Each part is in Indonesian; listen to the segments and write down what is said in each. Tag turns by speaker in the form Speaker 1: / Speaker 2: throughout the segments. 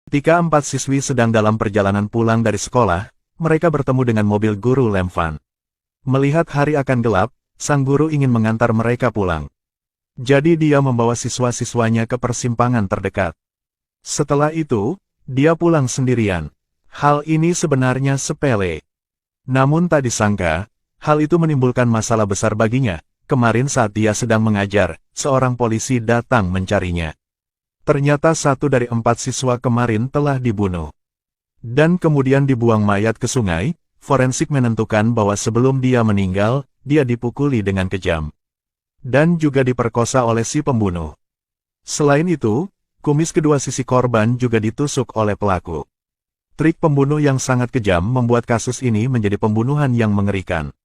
Speaker 1: Ketika 4 siswi sedang dalam perjalanan pulang dari sekolah, mereka bertemu dengan mobil guru Lem Fan. Melihat hari akan gelap, sang guru ingin mengantar mereka pulang. Jadi dia membawa siswa-siswanya ke persimpangan terdekat. Setelah itu, dia pulang sendirian. Hal ini sebenarnya sepele. Namun tak disangka, hal itu menimbulkan masalah besar baginya. Kemarin saat dia sedang mengajar, seorang polisi datang mencarinya. Ternyata 1 dari 4 siswa kemarin telah dibunuh. Dan kemudian dibuang mayat ke sungai. Forensik menentukan bahwa sebelum dia meninggal, dia dipukuli dengan kejam. Dan juga diperkosa oleh si pembunuh. Selain itu, kumis kedua sisi korban juga ditusuk oleh pelaku. Trik pembunuh yang sangat kejam membuat kasus ini menjadi pembunuhan yang mengerikan.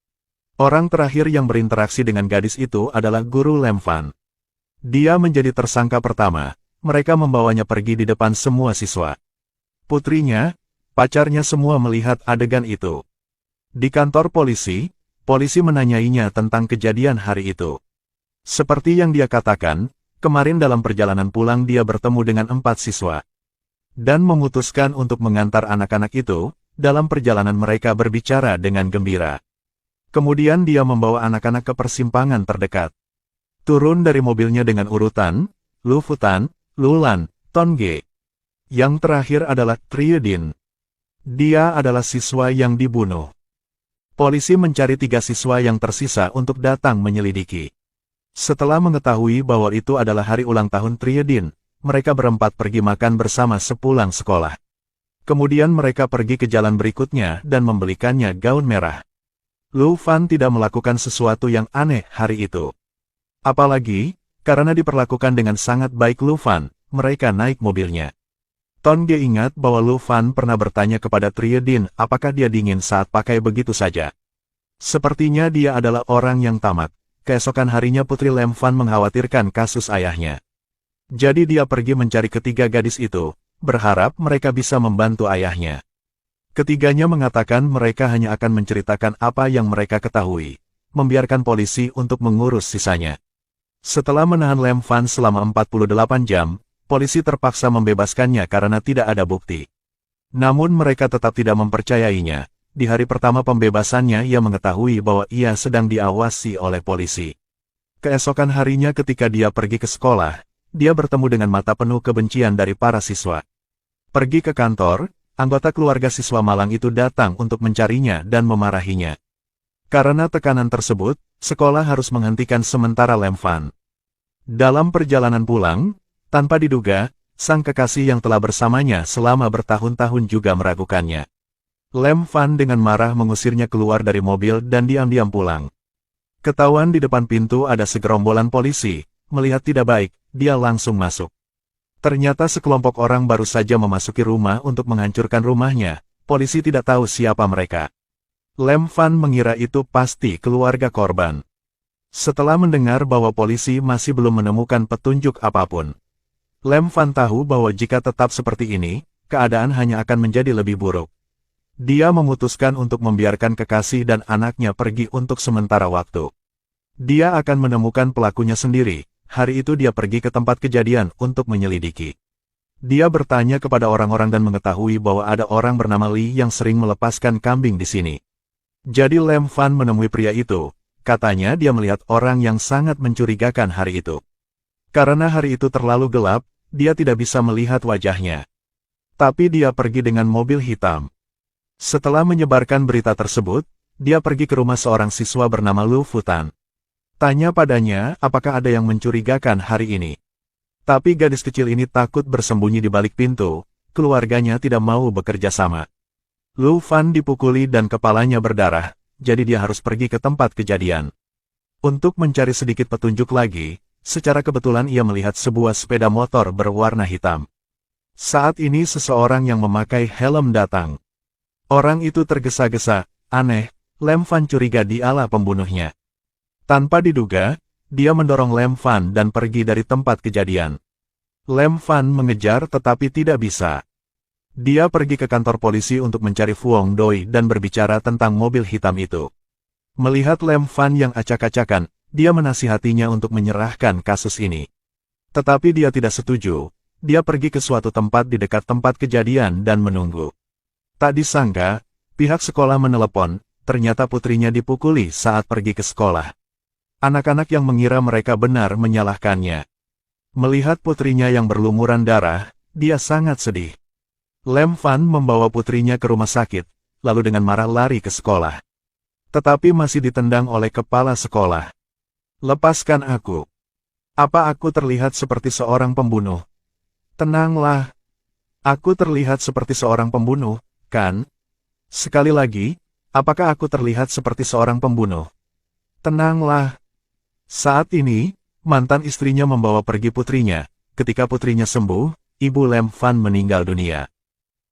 Speaker 1: Orang terakhir yang berinteraksi dengan gadis itu adalah guru Lem Fan. Dia menjadi tersangka pertama. Mereka membawanya pergi di depan semua siswa. Putrinya, pacarnya semua melihat adegan itu. Di kantor polisi menanyainya tentang kejadian hari itu. Seperti yang dia katakan, kemarin dalam perjalanan pulang dia bertemu dengan 4 siswa. Dan memutuskan untuk mengantar anak-anak itu, dalam perjalanan mereka berbicara dengan gembira. Kemudian dia membawa anak-anak ke persimpangan terdekat. Turun dari mobilnya dengan urutan, Lu Futan, Lulan, Tongge. Yang terakhir adalah Triedin. Dia adalah siswa yang dibunuh. Polisi mencari 3 siswa yang tersisa untuk datang menyelidiki. Setelah mengetahui bahwa itu adalah hari ulang tahun Triedin, mereka berempat pergi makan bersama sepulang sekolah. Kemudian mereka pergi ke jalan berikutnya dan membelikannya gaun merah. Lu Fan tidak melakukan sesuatu yang aneh hari itu. Apalagi, karena diperlakukan dengan sangat baik Lu Fan, mereka naik mobilnya. Tongge ingat bahwa Lu Fan pernah bertanya kepada Triedin apakah dia dingin saat pakai begitu saja. Sepertinya dia adalah orang yang tamak. Keesokan harinya putri Lem Fan mengkhawatirkan kasus ayahnya. Jadi dia pergi mencari ketiga gadis itu, berharap mereka bisa membantu ayahnya. Ketiganya mengatakan mereka hanya akan menceritakan apa yang mereka ketahui, membiarkan polisi untuk mengurus sisanya. Setelah menahan Lem Fan selama 48 jam, polisi terpaksa membebaskannya karena tidak ada bukti. Namun mereka tetap tidak mempercayainya. Di hari pertama pembebasannya ia mengetahui bahwa ia sedang diawasi oleh polisi. Keesokan harinya ketika dia pergi ke sekolah, dia bertemu dengan mata penuh kebencian dari para siswa. Pergi ke kantor, anggota keluarga siswa malang itu datang untuk mencarinya dan memarahinya. Karena tekanan tersebut, sekolah harus menghentikan sementara Lem Fan. Dalam perjalanan pulang, tanpa diduga, sang kekasih yang telah bersamanya selama bertahun-tahun juga meragukannya. Lem Fan dengan marah mengusirnya keluar dari mobil dan diam-diam pulang. Ketahuan di depan pintu ada segerombolan polisi, melihat tidak baik, dia langsung masuk. Ternyata sekelompok orang baru saja memasuki rumah untuk menghancurkan rumahnya, polisi tidak tahu siapa mereka. Lem Fan mengira itu pasti keluarga korban. Setelah mendengar bahwa polisi masih belum menemukan petunjuk apapun, Lem Fan tahu bahwa jika tetap seperti ini, keadaan hanya akan menjadi lebih buruk. Dia memutuskan untuk membiarkan kekasih dan anaknya pergi untuk sementara waktu. Dia akan menemukan pelakunya sendiri. Hari itu dia pergi ke tempat kejadian untuk menyelidiki. Dia bertanya kepada orang-orang dan mengetahui bahwa ada orang bernama Li yang sering melepaskan kambing di sini. Jadi Lem Fan menemui pria itu, katanya dia melihat orang yang sangat mencurigakan hari itu. Karena hari itu terlalu gelap, dia tidak bisa melihat wajahnya. Tapi dia pergi dengan mobil hitam. Setelah menyebarkan berita tersebut, dia pergi ke rumah seorang siswa bernama Lu Futan. Tanya padanya apakah ada yang mencurigakan hari ini. Tapi gadis kecil ini takut bersembunyi di balik pintu, keluarganya tidak mau bekerja sama. Lu Fan dipukuli dan kepalanya berdarah, jadi dia harus pergi ke tempat kejadian. Untuk mencari sedikit petunjuk lagi, secara kebetulan ia melihat sebuah sepeda motor berwarna hitam. Saat ini seseorang yang memakai helm datang. Orang itu tergesa-gesa, aneh, Lem Fan curiga dialah pembunuhnya. Tanpa diduga, dia mendorong Lem Fan dan pergi dari tempat kejadian. Lem Fan mengejar tetapi tidak bisa. Dia pergi ke kantor polisi untuk mencari Fuong Doi dan berbicara tentang mobil hitam itu. Melihat Lem Fan yang acak-acakan, dia menasihatinya untuk menyerahkan kasus ini. Tetapi dia tidak setuju. dia pergi ke suatu tempat di dekat tempat kejadian dan menunggu. Tak disangka, pihak sekolah menelepon, ternyata putrinya dipukuli saat pergi ke sekolah. Anak-anak yang mengira mereka benar menyalahkannya. Melihat putrinya yang berlumuran darah, dia sangat sedih. Lem Fan membawa putrinya ke rumah sakit, lalu dengan marah lari ke sekolah. Tetapi masih ditendang oleh kepala sekolah. "Lepaskan aku. Apa aku terlihat seperti seorang pembunuh?" "Tenanglah. Aku terlihat seperti seorang pembunuh, kan? Sekali lagi, apakah aku terlihat seperti seorang pembunuh?" "Tenanglah." Saat ini, mantan istrinya membawa pergi putrinya. Ketika putrinya sembuh, ibu Lem Fan meninggal dunia.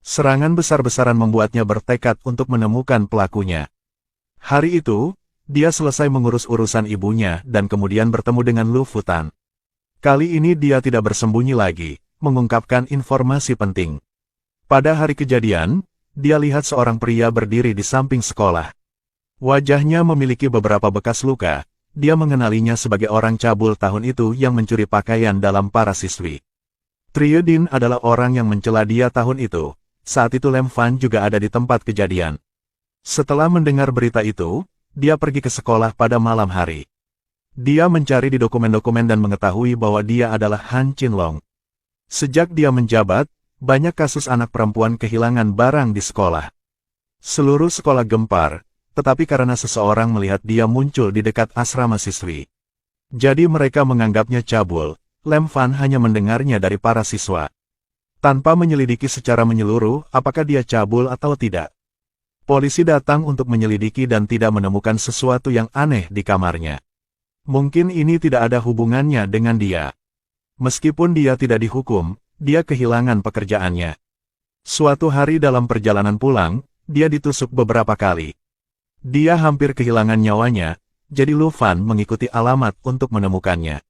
Speaker 1: Serangan besar-besaran membuatnya bertekad untuk menemukan pelakunya. Hari itu, dia selesai mengurus urusan ibunya dan kemudian bertemu dengan Lu Futan. Kali ini dia tidak bersembunyi lagi, mengungkapkan informasi penting. Pada hari kejadian, dia lihat seorang pria berdiri di samping sekolah. Wajahnya memiliki beberapa bekas luka. Dia mengenalinya sebagai orang cabul tahun itu yang mencuri pakaian dalam para siswi. Triodin adalah orang yang mencela dia tahun itu. Saat itu Lem Fan juga ada di tempat kejadian. Setelah mendengar berita itu, dia pergi ke sekolah pada malam hari. Dia mencari di dokumen-dokumen dan mengetahui bahwa dia adalah Han Qinlong. Sejak dia menjabat, banyak kasus anak perempuan kehilangan barang di sekolah. Seluruh sekolah gempar, tetapi karena seseorang melihat dia muncul di dekat asrama siswi. Jadi mereka menganggapnya cabul. Lem Fan hanya mendengarnya dari para siswa. Tanpa menyelidiki secara menyeluruh apakah dia cabul atau tidak. Polisi datang untuk menyelidiki dan tidak menemukan sesuatu yang aneh di kamarnya. Mungkin ini tidak ada hubungannya dengan dia. Meskipun dia tidak dihukum, dia kehilangan pekerjaannya. Suatu hari dalam perjalanan pulang, dia ditusuk beberapa kali. Dia hampir kehilangan nyawanya, jadi Lu Fan mengikuti alamat untuk menemukannya.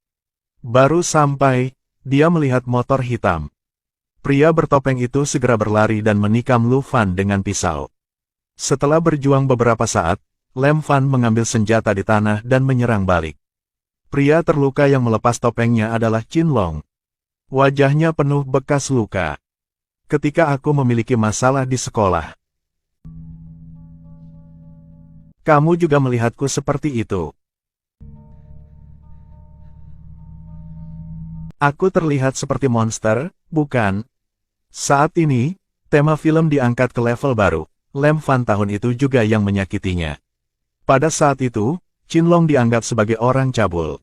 Speaker 1: Baru sampai, dia melihat motor hitam. Pria bertopeng itu segera berlari dan menikam Lu Fan dengan pisau. Setelah berjuang beberapa saat, Lem Fan mengambil senjata di tanah dan menyerang balik. Pria terluka yang melepas topengnya adalah Qinlong. Wajahnya penuh bekas luka. "Ketika aku memiliki masalah di sekolah, kamu juga melihatku seperti itu. Aku terlihat seperti monster, bukan?" Saat ini, tema film diangkat ke level baru. Lem Fan tahun itu juga yang menyakitinya. Pada saat itu, Qinlong dianggap sebagai orang cabul.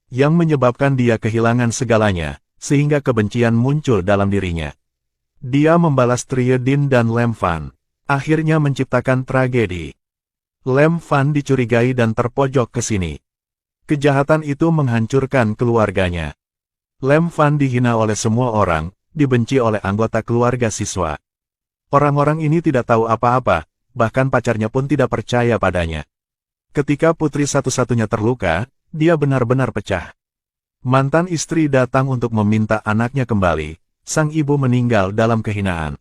Speaker 1: Yang menyebabkan dia kehilangan segalanya, sehingga kebencian muncul dalam dirinya. Dia membalas Triodin dan Lem Fan. Akhirnya menciptakan tragedi. Lem Fan dicurigai dan terpojok ke sini. Kejahatan itu menghancurkan keluarganya. Lem Fan dihina oleh semua orang, dibenci oleh anggota keluarga siswa. Orang-orang ini tidak tahu apa-apa, bahkan pacarnya pun tidak percaya padanya. Ketika putri satu-satunya terluka, dia benar-benar pecah. Mantan istri datang untuk meminta anaknya kembali. Sang ibu meninggal dalam kehinaan.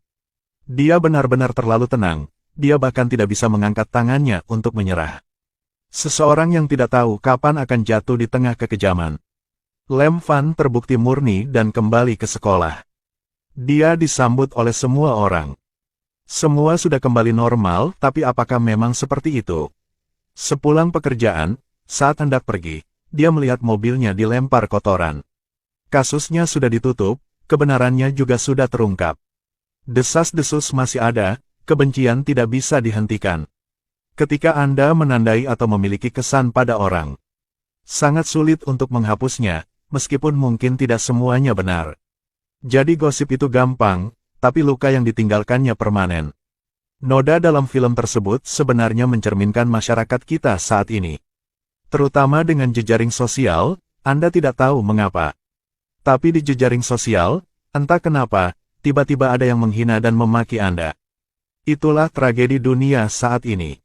Speaker 1: Dia benar-benar terlalu tenang, dia bahkan tidak bisa mengangkat tangannya untuk menyerah. Seseorang yang tidak tahu kapan akan jatuh di tengah kekejaman. Lem Fan terbukti murni dan kembali ke sekolah. Dia disambut oleh semua orang. Semua sudah kembali normal, tapi apakah memang seperti itu? Sepulang pekerjaan, saat hendak pergi, dia melihat mobilnya dilempar kotoran. Kasusnya sudah ditutup, kebenarannya juga sudah terungkap. Desas-desus masih ada, kebencian tidak bisa dihentikan. Ketika Anda menandai atau memiliki kesan pada orang, sangat sulit untuk menghapusnya, meskipun mungkin tidak semuanya benar. Jadi gosip itu gampang, tapi luka yang ditinggalkannya permanen. Noda dalam film tersebut sebenarnya mencerminkan masyarakat kita saat ini. Terutama dengan jejaring sosial, Anda tidak tahu mengapa. Tapi di jejaring sosial, entah kenapa, tiba-tiba ada yang menghina dan memaki Anda. Itulah tragedi dunia saat ini.